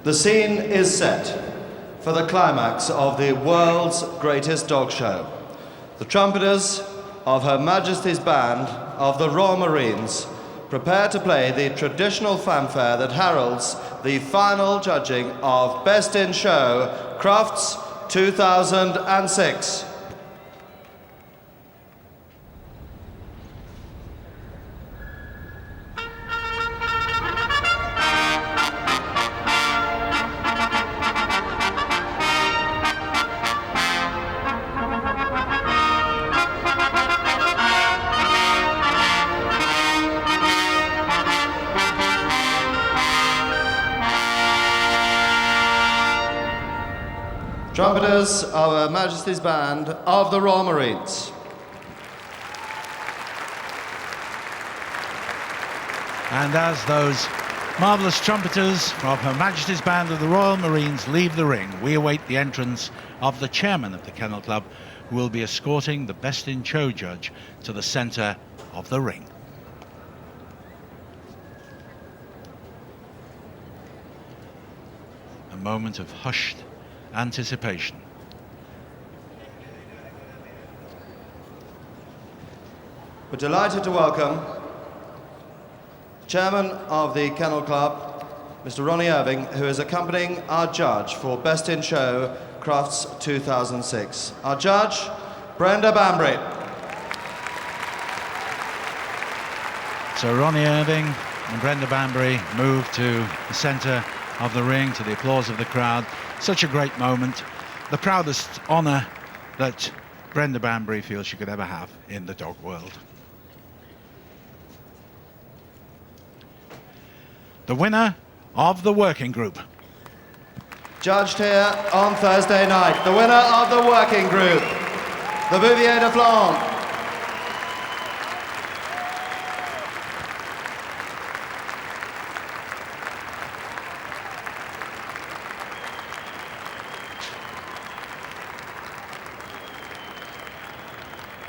The scene is set for the climax of the world's greatest dog show. The trumpeters of Her Majesty's Band of the Royal Marines prepare to play the traditional fanfare that heralds the final judging of Best in Show Crufts 2006. Trumpeters of Her Majesty's Band of the Royal Marines. And as those marvellous trumpeters of Her Majesty's Band of the Royal Marines leave the ring, we await the entrance of the chairman of the Kennel Club, who will be escorting the Best in Show judge to the centre of the ring. A moment of hushed anticipation. We're delighted to welcome Chairman of the Kennel Club, Mr. Ronnie Irving, who is accompanying our judge for Best in Show Crufts 2006. Our judge, Brenda Banbury. So Ronnie Irving and Brenda Banbury move to the centre of the ring to the applause of the crowd. Such a great moment, the proudest honour that Brenda Banbury feels she could ever have in the dog world. The winner of the working group. Judged here on Thursday night, the winner of the working group, the Bouvier de Flandre.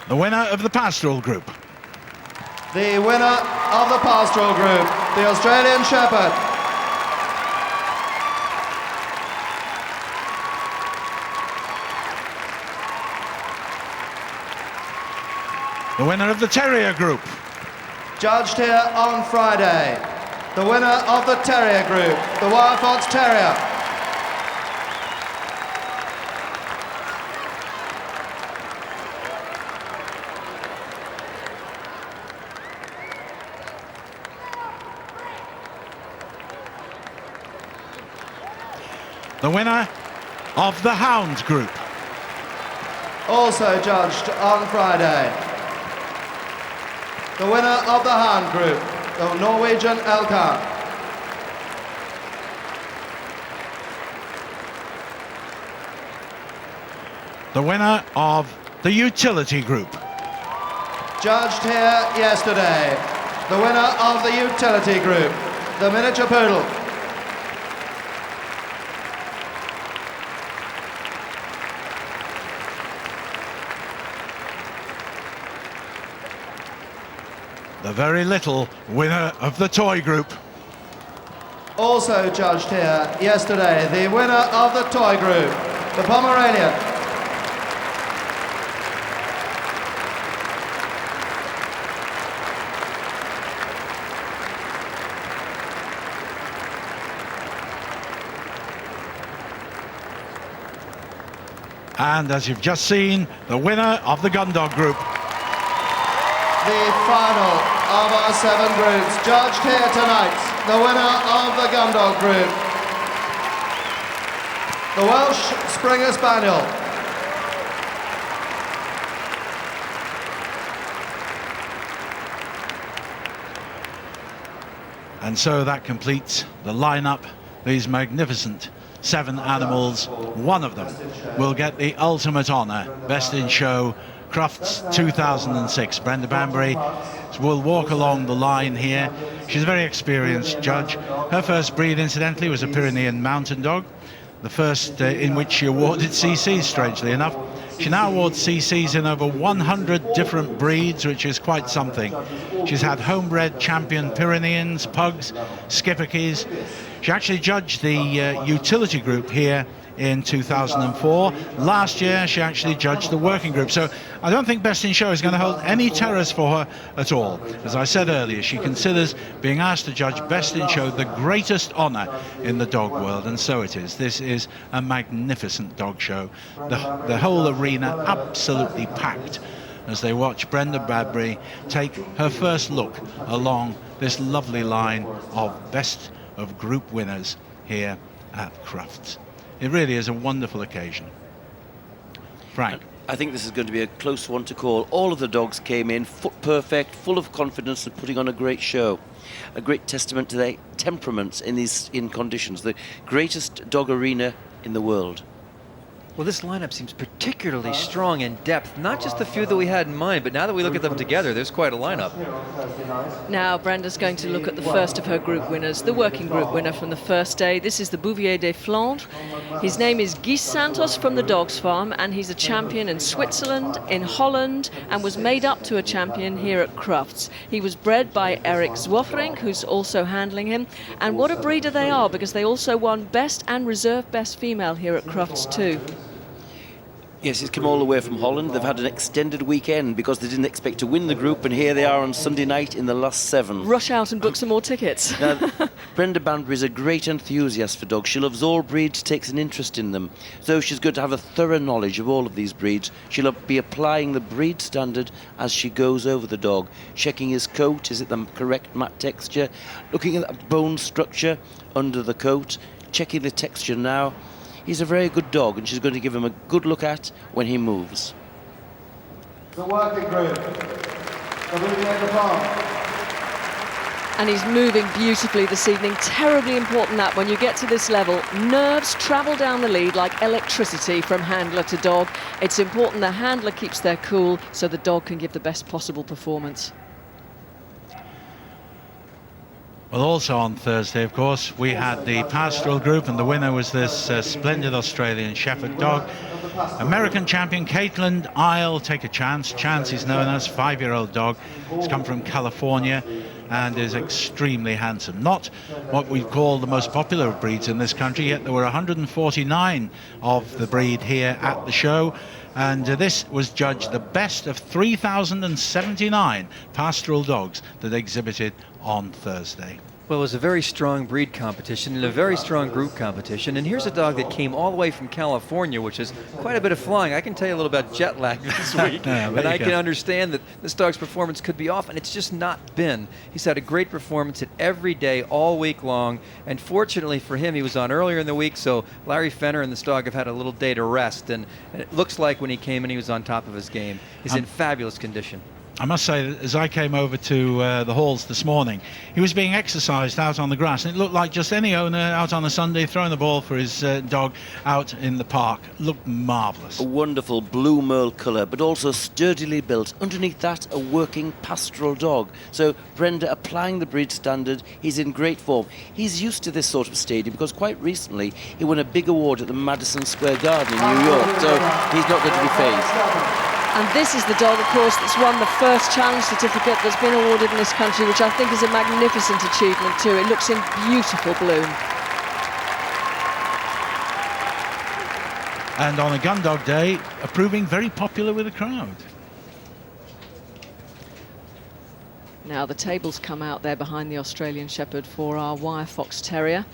The winner of the pastoral group. The winner of the pastoral group, the Australian Shepherd. The winner of the terrier group. Judged here on Friday, the winner of the terrier group, the Wire Fox Terrier. The winner of the hound group. Also judged on Friday, the winner of the hound group, the Norwegian Elkhart. The winner of the utility group. Judged here yesterday, the winner of the utility group, the miniature poodle. The very little winner of the toy group. Also judged here yesterday, the winner of the toy group, the Pomeranian. And as you've just seen, the winner of the gun dog group. The final of our 7 groups, judged here tonight, the winner of the Gundog group, the Welsh Springer Spaniel. And so that completes the lineup, these magnificent 7 animals. One of them will get the ultimate honour, Best in Show Crufts 2006. Brenda Banbury will walk along the line here. She's a very experienced judge. Her first breed, incidentally, was a Pyrenean mountain dog, the first in which she awarded CCs, strangely enough. She now awards CCs in over 100 different breeds, which is quite something. She's had homebred champion Pyreneans, pugs, Schipperkes. She actually judged the utility group here in 2004. Last year she actually judged the working group, so I don't think Best in Show is going to hold any terrors for her at all. As I said earlier, she considers being asked to judge Best in Show the greatest honour in the dog world, and so it is. This is a magnificent dog show. The whole arena absolutely packed as they watch Brenda Bradbury take her first look along this lovely line of best of group winners here at Crufts. It really is a wonderful occasion. Frank. I think this is going to be a close one to call. All of the dogs came in foot perfect, full of confidence and putting on a great show. A great testament to their temperaments in conditions. The greatest dog arena in the world. Well, this lineup seems particularly strong in depth, not just the few that we had in mind, but now that we look at them together, there's quite a lineup. Now Brenda's going to look at the first of her group winners, the working group winner from the first day. This is the Bouvier des Flandres. His name is Guy Santos from the Dogs Farm, and he's a champion in Switzerland, in Holland, and was made up to a champion here at Crufts. He was bred by Eric Zwofrink, who's also handling him. And what a breeder they are, because they also won Best and Reserve Best Female here at Crufts too. Yes, he's come all the way from Holland. They've had an extended weekend because they didn't expect to win the group, and here they are on Sunday night in the last 7. Rush out and book some more tickets. Now, Brenda Bradbury is a great enthusiast for dogs. She loves all breeds, takes an interest in them. So she's going to have a thorough knowledge of all of these breeds. She'll be applying the breed standard as she goes over the dog, checking his coat, is it the correct mat texture, looking at the bone structure under the coat, checking the texture now. He's a very good dog, and she's going to give him a good look at when he moves. The working group. The Bouvier des Flandres. And he's moving beautifully this evening. Terribly important that when you get to this level, nerves travel down the lead like electricity from handler to dog. It's important the handler keeps their cool so the dog can give the best possible performance. Well, also on Thursday, of course, we had the pastoral group, and the winner was this splendid Australian Shepherd dog. American champion Caitlin Isle, Take a Chance. Chance is known as, 5-year-old dog. He's come from California and is extremely handsome. Not what we call the most popular of breeds in this country, yet there were 149 of the breed here at the show. And this was judged the best of 3,079 pastoral dogs that exhibited on Thursday. Well, it was a very strong breed competition and a very strong group competition. And here's a dog that came all the way from California, which is quite a bit of flying. I can tell you a little about jet lag this week, and I can understand that this dog's performance could be off, and it's just not been. He's had a great performance at every day, all week long. And fortunately for him, he was on earlier in the week, so Larry Fenner and this dog have had a little day to rest. And it looks like when he came in, he was on top of his game. He's in fabulous condition. I must say that as I came over to the halls this morning, he was being exercised out on the grass, and it looked like just any owner out on a Sunday throwing the ball for his dog out in the park. Looked marvellous. A wonderful blue merle colour, but also sturdily built. Underneath that, a working pastoral dog. So Brenda applying the breed standard. He's in great form. He's used to this sort of stadium because quite recently he won a big award at the Madison Square Garden in New York, so he's not going to be phased. And this is the dog, of course, that's won the first challenge certificate that's been awarded in this country, which I think is a magnificent achievement too. It looks in beautiful bloom. And on a gun dog day, proving very popular with the crowd. Now the tables come out there behind the Australian Shepherd for our Wire Fox Terrier.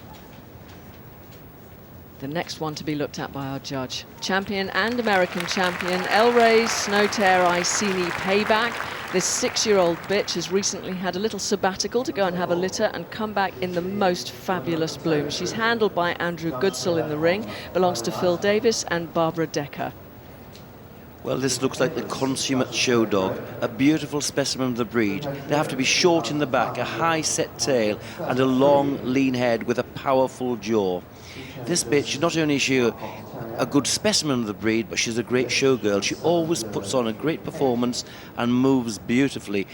The next one to be looked at by our judge. Champion and American champion, El Rey's Snowterre Iceni Payback. This 6-year-old bitch has recently had a little sabbatical to go and have a litter and come back in the most fabulous bloom. She's handled by Andrew Goodsell in the ring, belongs to Phil Davis and Barbara Decker. Well, this looks like the consummate show dog, a beautiful specimen of the breed. They have to be short in the back, a high set tail, and a long, lean head with a powerful jaw. This bitch, not only is she a good specimen of the breed, but she's a great showgirl. She always puts on a great performance and moves beautifully.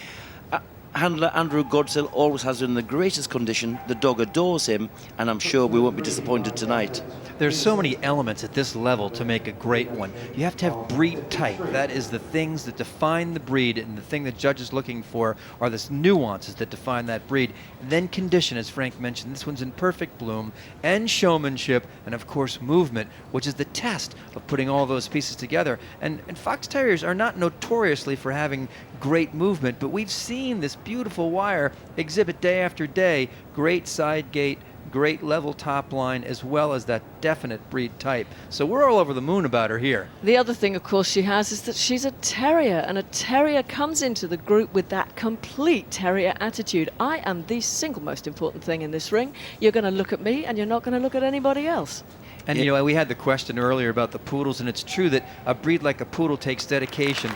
Handler Andrew Goodsell always has her in the greatest condition. The dog adores him, and I'm sure we won't be disappointed tonight. there's so many elements at this level to make a great one. You have to have breed type. That is the things that define the breed, and the thing the judge is looking for are the nuances that define that breed. And then condition, as Frank mentioned, this one's in perfect bloom, and showmanship, and of course movement, which is the test of putting all those pieces together. And Fox Terriers are not notoriously for having great movement, but we've seen this beautiful wire exhibit day after day great side gait, great level top line, as well as that definite breed type. So we're all over the moon about her here. The other thing, of course, she has is that she's a terrier, and a terrier comes into the group with that complete terrier attitude. I am the single most important thing in this ring. You're going to look at me, and you're not going to look at anybody else. And you know, we had the question earlier about the poodles, and it's true that a breed like a poodle takes dedication.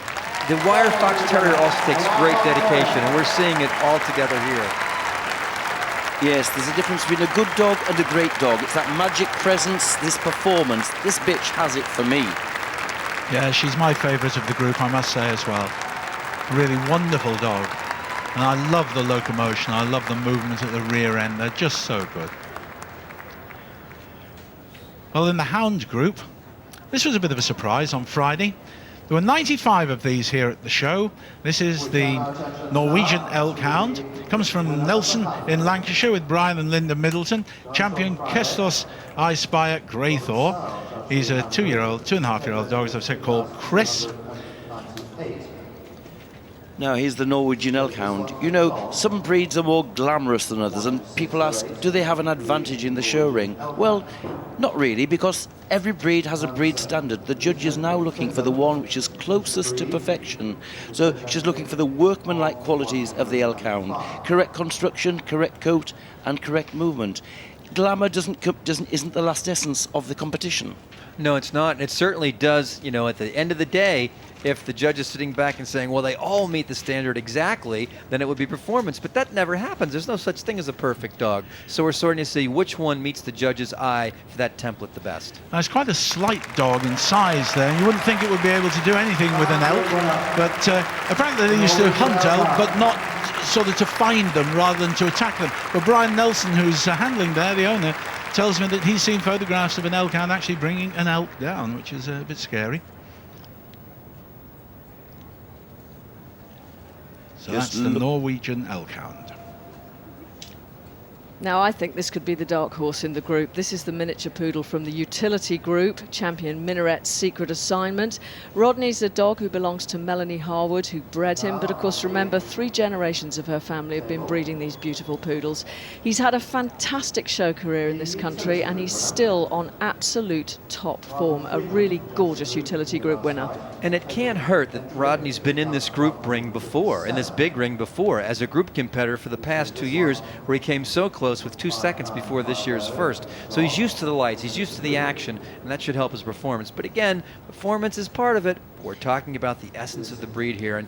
The wire fox terrier also takes great dedication, and we're seeing it all together here. Yes, there's a difference between a good dog and a great dog. It's that magic presence, this performance. This bitch has it for me. Yeah, she's my favourite of the group, I must say as well. Really wonderful dog. And I love the locomotion, I love the movement at the rear end. They're just so good. Well, in the hound group, this was a bit of a surprise on Friday. There were 95 of these here at the show. This is the Norwegian Elk Hound. Comes from Nelson in Lancashire with Brian and Linda Middleton. Champion Kestos I Spy at Greythor. He's a 2.5-year-old dog, as I've said, called Chris. Now, here's the Norwegian Elk Hound. You know, some breeds are more glamorous than others, and people ask, do they have an advantage in the show ring? Well, not really, because every breed has a breed standard. The judge is now looking for the one which is closest to perfection. So she's looking for the workmanlike qualities of the Elk Hound. Correct construction, correct coat, and correct movement. Glamour isn't the last essence of the competition. No, it's not. And it certainly does, you know, at the end of the day, if the judge is sitting back and saying, well, they all meet the standard exactly, then it would be performance. But that never happens. There's no such thing as a perfect dog. So we're starting to see which one meets the judge's eye for that template the best. Now, it's quite a slight dog in size there. You wouldn't think it would be able to do anything with an elk, but apparently they used to hunt elk, but not sort of to find them rather than to attack them. But Brian Nelson, who's handling there, the owner, tells me that he's seen photographs of an elk hound actually bringing an elk down, which is a bit scary. So Just that's the Norwegian Elk Hound. Now, I think this could be the dark horse in the group. This is the miniature poodle from the utility group, Champion Minaret's Secret Assignment. Rodney's a dog who belongs to Melanie Harwood, who bred him. But of course, remember, 3 generations of her family have been breeding these beautiful poodles. He's had a fantastic show career in this country, and he's still on absolute top form. A really gorgeous utility group winner. And it can't hurt that Rodney's been in this group ring before, in this big ring before, as a group competitor for the past 2 years, where he came so close with 2 seconds before this year's first. So he's used to the lights, he's used to the action, and that should help his performance. But again, performance is part of it. We're talking about the essence of the breed here, and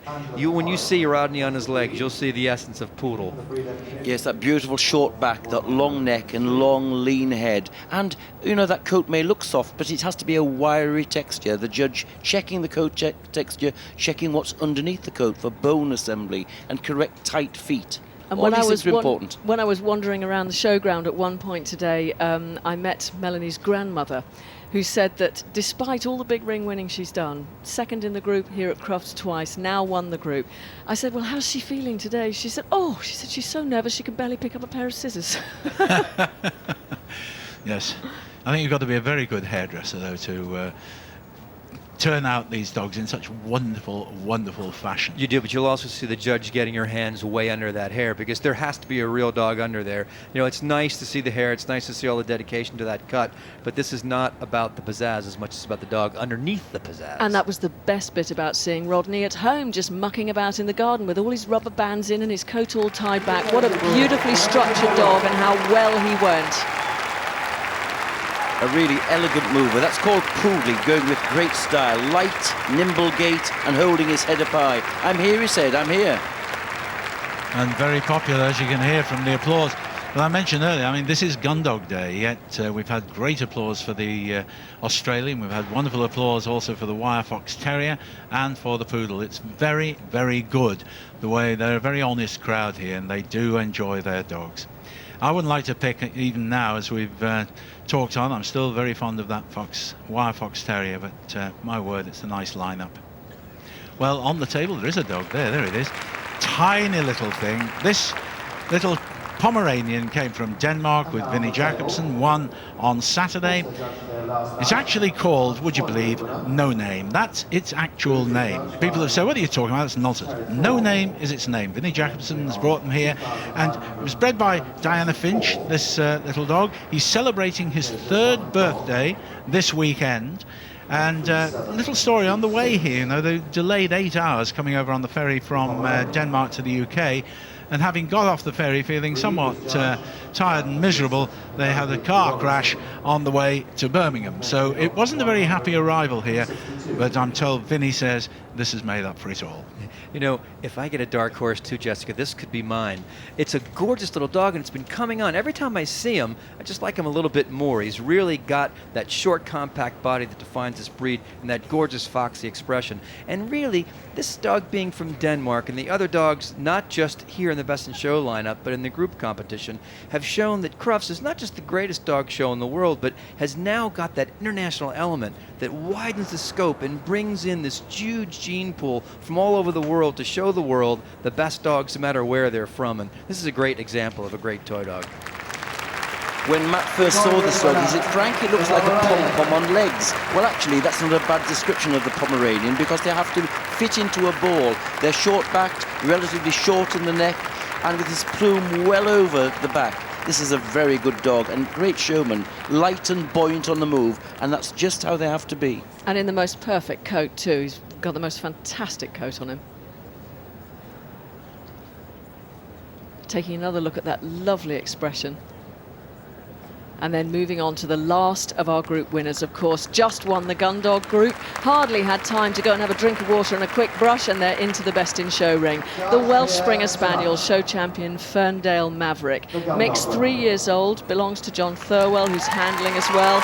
when you see Rodney on his legs, you'll see the essence of poodle. Yes, that beautiful short back, that long neck and long lean head. And, you know, that coat may look soft, but it has to be a wiry texture. The judge checking the coat texture, checking what's underneath the coat for bone assembly and correct tight feet. And All when these things are important. when I was wandering around the showground at one point today, I met Melanie's grandmother, who said that despite all the big ring winning she's done, second in the group here at Crufts twice, now won the group. I said, well, how's she feeling today? She said, she's so nervous she can barely pick up a pair of scissors. Yes. I think you've got to be a very good hairdresser, though, to turn out these dogs in such wonderful, wonderful fashion. You do, but you'll also see the judge getting your hands way under that hair, because there has to be a real dog under there. You know, it's nice to see the hair, it's nice to see all the dedication to that cut, but this is not about the pizzazz as much as about the dog underneath the pizzazz. And that was the best bit about seeing Rodney at home, just mucking about in the garden with all his rubber bands in and his coat all tied back. What a beautifully structured dog, and how well he went. A really elegant mover. That's called poodling, going with great style. Light, nimble gait, and holding his head up high. I'm here, he said, I'm here. And very popular, as you can hear from the applause. Well, I mentioned earlier, I mean, this is Gun Dog Day, yet we've had great applause for the Australian. We've had wonderful applause also for the Wire Fox Terrier and for the Poodle. It's very, very good the way they're a very honest crowd here, and they do enjoy their dogs. I wouldn't like to pick, even now as we've talked on, I'm still very fond of that wire fox terrier, but my word, it's a nice lineup. Well, on the table there is a dog there it is. Tiny little thing. This little Pomeranian came from Denmark with Vinnie Jacobsen, won on Saturday. It's actually called, would you believe, No Name. That's its actual name. People have said, what are you talking about? It's nonsense. No Name is its name. Vinnie Jacobsen has brought them here, and it was bred by Diana Finch, this little dog. He's celebrating his 3rd birthday this weekend. And a little story on the way here, you know, they delayed 8 hours coming over on the ferry from Denmark to the UK. And having got off the ferry feeling somewhat tired and miserable, they had a car crash on the way to Birmingham. So it wasn't a very happy arrival here, but I'm told Vinnie says this has made up for it all. You know, if I get a dark horse too, Jessica, this could be mine. It's a gorgeous little dog, and it's been coming on. Every time I see him, I just like him a little bit more. He's really got that short, compact body that defines this breed and that gorgeous, foxy expression. And really, this dog being from Denmark and the other dogs, not just here in the Best in Show lineup, but in the group competition, have shown that Crufts is not just the greatest dog show in the world, but has now got that international element that widens the scope and brings in this huge gene pool from all over the world to show the world the best dogs no matter where they're from. And this is a great example of a great toy dog. When Matt first saw this dog, he said, Frank, it looks like a pom-pom on legs. Well, actually, that's not a bad description of the Pomeranian, because they have to fit into a ball. They're short-backed, relatively short in the neck, and with his plume well over the back. This is a very good dog and great showman, light and buoyant on the move, and that's just how they have to be. And in the most perfect coat too. He's got the most fantastic coat on him. Taking another look at that lovely expression. And then moving on to the last of our group winners, of course, just won the gun dog group, hardly had time to go and have a drink of water and a quick brush, and they're into the Best in Show ring. The Welsh Springer Spaniel show champion Ferndale Maverick. Mick's 3 years old, belongs to John Thirlwell, who's handling as well.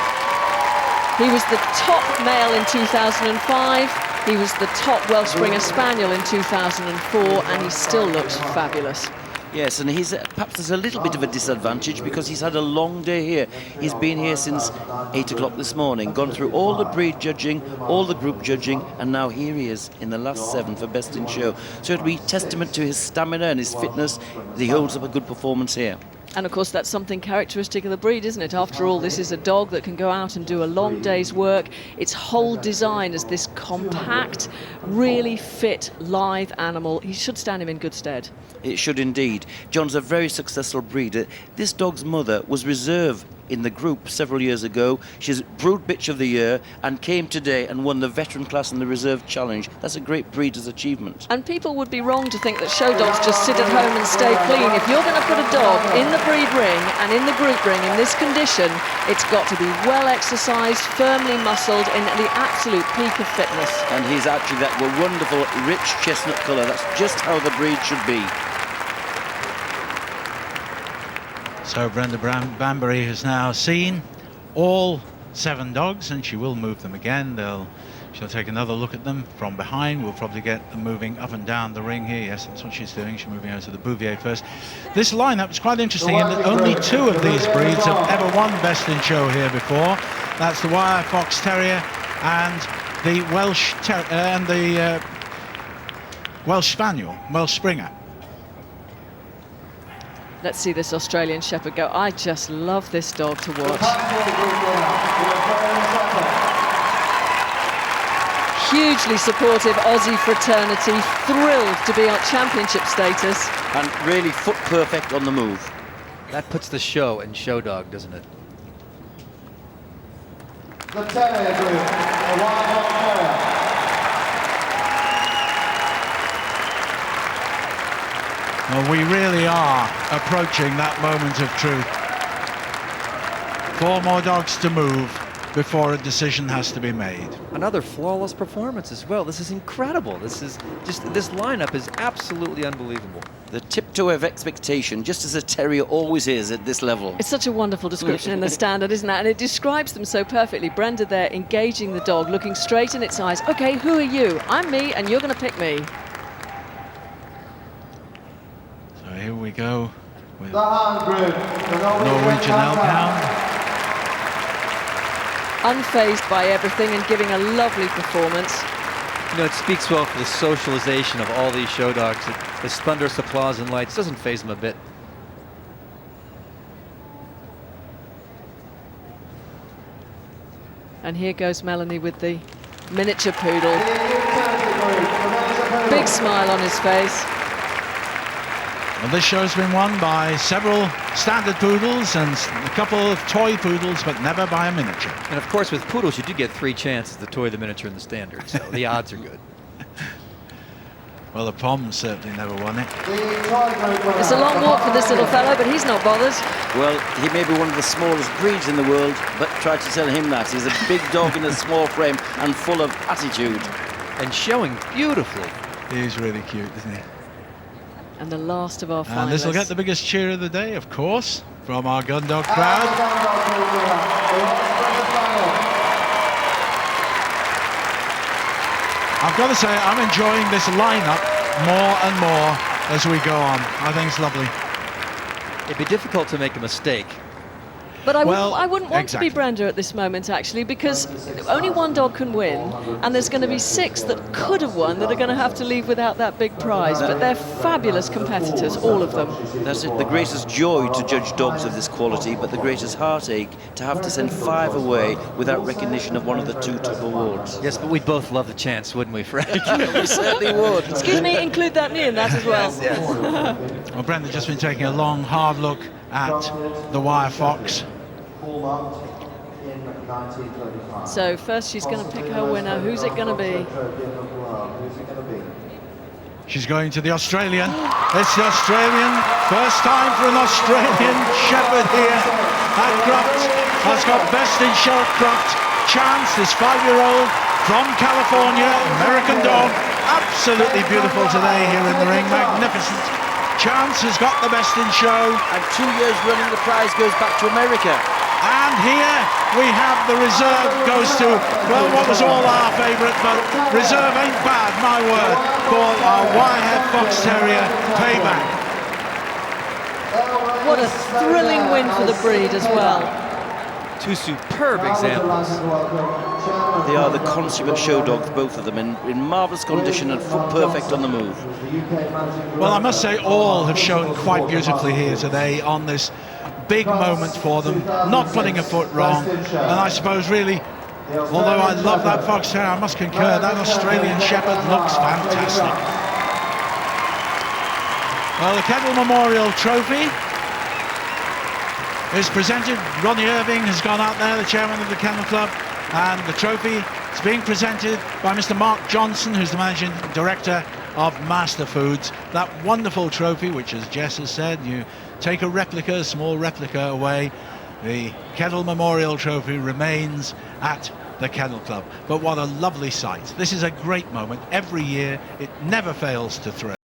He was the top male in 2005. He was the top Welsh Springer Spaniel in 2004, and he still looks fabulous. Yes, and he's perhaps there's a little bit of a disadvantage because he's had a long day here. He's been here since 8 o'clock this morning, gone through all the breed judging, all the group judging, and now here he is in the last 7 for Best in Show. So it'll be testament to his stamina and his fitness that he holds up a good performance here. And of course that's something characteristic of the breed, isn't it? After all, this is a dog that can go out and do a long day's work. Its whole design is this compact, really fit, live animal. He should stand him in good stead. It should indeed. John's a very successful breeder. This dog's mother was reserve in the group several years ago. She's Brood Bitch of the Year and came today and won the veteran class in the Reserve Challenge. That's a great breeder's achievement. And people would be wrong to think that show dogs just sit at home and stay clean. If you're going to put a dog in the breed ring and in the group ring in this condition, it's got to be well exercised, firmly muscled, in the absolute peak of fitness. And he's actually that wonderful rich chestnut colour. That's just how the breed should be. So Brenda Banbury has now seen all 7 dogs, and she will move them again. She'll take another look at them from behind. We'll probably get them moving up and down the ring here. Yes, that's what she's doing. She's moving over to the Bouvier first. This lineup is quite interesting in that only 2 of these breeds have ever won Best in Show here before. That's the Wire Fox Terrier and the Welsh Welsh Spaniel, Welsh Springer. Let's see this Australian Shepherd go. I just love this dog to watch. Hugely supportive Aussie fraternity, thrilled to be on championship status. And really foot perfect on the move. That puts the show in show dog, doesn't it? The Terrier Group, the Wire Fox Terrier. Well, we really are approaching that moment of truth. 4 more dogs to move before a decision has to be made. Another flawless performance as well. This is incredible. This lineup is absolutely unbelievable. The tiptoe of expectation, just as a terrier always is at this level. It's such a wonderful description in the standard, isn't it? And it describes them so perfectly. Brenda there engaging the dog, looking straight in its eyes. Okay, who are you? I'm me, and you're going to pick me. Here we go with The Hound Group, the Norwegian Elk Hound. Unfazed by everything and giving a lovely performance. You know, it speaks well for the socialization of all these show dogs. The thunderous applause and lights doesn't faze them a bit. And here goes Melanie with the miniature poodle. Big smile on his face. Well, this show's been won by several standard poodles and a couple of toy poodles, but never by a miniature. And of course, with poodles, you do get 3 chances to toy, the miniature, and the standard, so the odds are good. Well, the Pom certainly never won it. It's a long walk for this little fellow, but he's not bothered. Well, he may be one of the smallest breeds in the world, but try to tell him that. He's a big dog in a small frame and full of attitude. And showing beautifully. He's really cute, isn't he? And the last of our finalists. And this will get the biggest cheer of the day, of course, from our gun dog crowd. I've got to say, I'm enjoying this lineup more and more as we go on. I think it's lovely. It'd be difficult to make a mistake. But I Well, wouldn't want exactly. to be Brenda at this moment, actually, because only one dog can win, and there's going to be 6 that could have won that are going to have to leave without that big prize. But they're fabulous competitors, all of them. That's it, the greatest joy to judge dogs of this quality, but the greatest heartache to have to send 5 away without recognition of one of the 2 top awards. Yes, but we'd both love the chance, wouldn't we, Frank? We certainly would. Excuse me, include that knee in that as well. Well, Brenda's just been taking a long, hard look at the Wire Fox. So first she's going to pick her winner. Who's it going to be? She's going to the Australian. It's the Australian. First time for an Australian Shepherd here at Cruft. Has got best in show at Cruft. Chance, this 5-year-old from California, American dog. Absolutely beautiful today here in the ring. Magnificent. Chance has got the best in show. And 2 years running, the prize goes back to America. And here we have the reserve goes to, well, what was all our favourite, but reserve ain't bad, my word, for our Wirehead Fox Terrier Payback. What a thrilling win for the breed as well. 2 superb examples. They are the consummate show dogs, both of them, in marvellous condition and foot perfect on the move. Well, I must say all have shown quite beautifully here today on this big moment for them, not putting a foot wrong. And I suppose really, although I love that Fox Terrier, I must concur, that Australian Shepherd looks fantastic. Well, the Kettle Memorial Trophy is presented. Ronnie Irving has gone out there, the chairman of the Kennel Club, and the trophy is being presented by Mr. Mark Johnson, who's the managing director of Master Foods. That wonderful trophy, which, as Jess has said, you take a replica, a small replica away. The Kettle Memorial Trophy remains at the Kennel Club. But what a lovely sight. This is a great moment. Every year, it never fails to thrill.